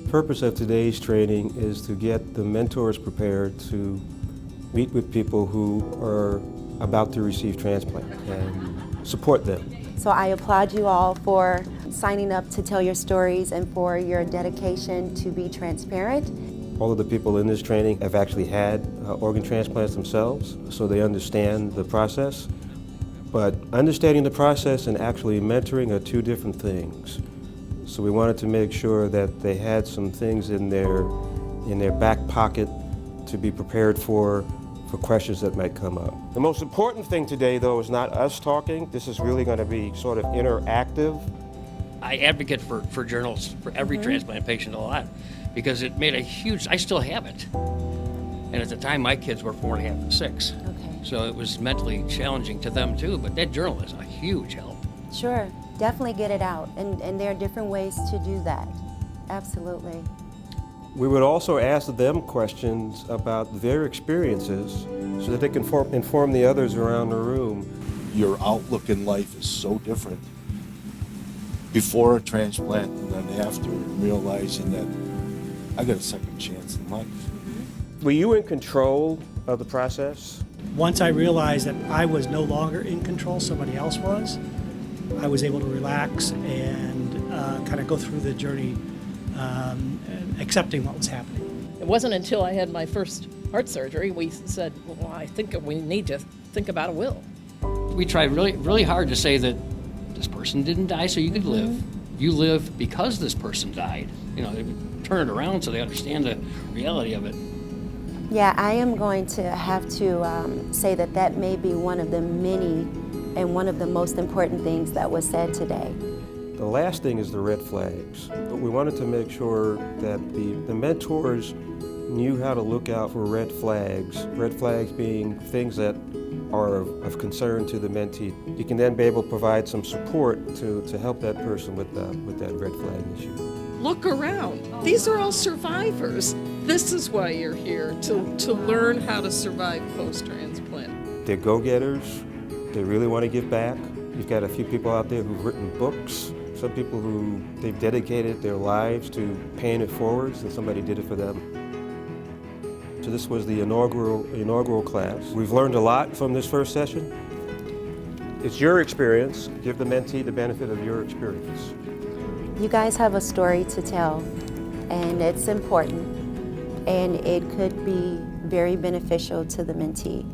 purpose of today's training is to get the mentors prepared to meet with people who are about to receive transplant and support them. So I applaud you all for signing up to tell your stories and for your dedication to be transparent. All of the people in this training have actually had organ transplants themselves, so they understand the process. But understanding the process and actually mentoring are two different things. So we wanted to make sure that they had some things in their back pocket to be prepared for questions that might come up. The most important thing today, though, is not us talking. This is really going to be sort of interactive. I advocate for journals for every transplant patient a lot because it made a huge, I still have it. And at the time, my kids were 4.5 and 6. Okay. So it was mentally challenging to them too, but that journal is a huge help. Sure, definitely get it out. And there are different ways to do that. Absolutely. We would also ask them questions about their experiences so that they can inform the others around the room. Your outlook in life is so different before a transplant and then after, realizing that I got a second chance in life. Were you in control of the process? Once I realized that I was no longer in control, somebody else was, I was able to relax and kind of go through the journey accepting what was happening. It wasn't until I had my first heart surgery we said, well, I think we need to think about a will. We tried really hard to say that this person didn't die so you could live. You live because this person died. You know, turn it around so they understand the reality of it. Yeah, I am going to have to say that that may be one of the many and one of the most important things that was said today. The last thing is the red flags. We wanted to make sure that the mentors knew how to look out for red flags being things that are of concern to the mentee. You can then be able to provide some support to help that person with that red flag issue. Look around. These are all survivors. This is why you're here, to learn how to survive post-transplant. They're go-getters. They really want to give back. You've got a few people out there who've written books. Some people who they've dedicated their lives to paying it forward, and somebody did it for them. So this was the inaugural class. We've learned a lot from this first session. It's your experience. Give the mentee the benefit of your experience. You guys have a story to tell, and it's important, and it could be very beneficial to the mentee.